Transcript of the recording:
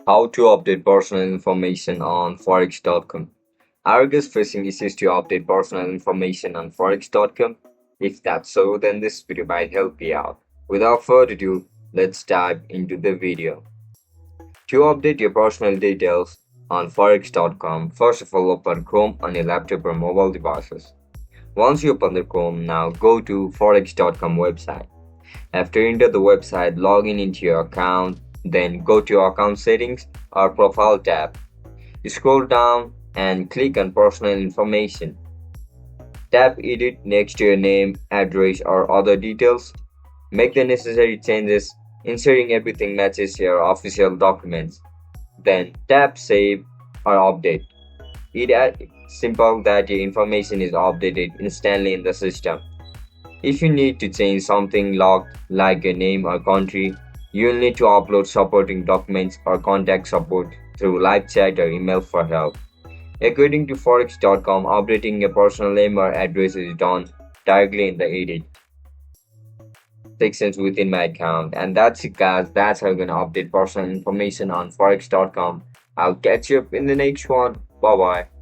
How to update personal information on Forex.com. Are you guys facing issues to update personal information on Forex.com? If that's so, then this video might help you out. Without further ado, let's dive into the video. To update your personal details on Forex.com, first of all open Chrome on your laptop or mobile devices. Once you open the Chrome, now go to Forex.com website. After enter the website, log in into your account, then go to your account settings or profile tab. Scroll down and click on personal information. Tap edit next to your name, address or other details. Make the necessary changes, ensuring everything matches your official documents. Then tap save or update. It's simple that your information is updated instantly in the system. If you need to change something logged like a name or country, you'll need to upload supporting documents or contact support through live chat or email for help. According to Forex.com, updating a personal name or address is done directly in the edit sections within my account. And that's it, guys. That's how you're gonna update personal information on Forex.com. I'll catch you up in the next one. Bye bye.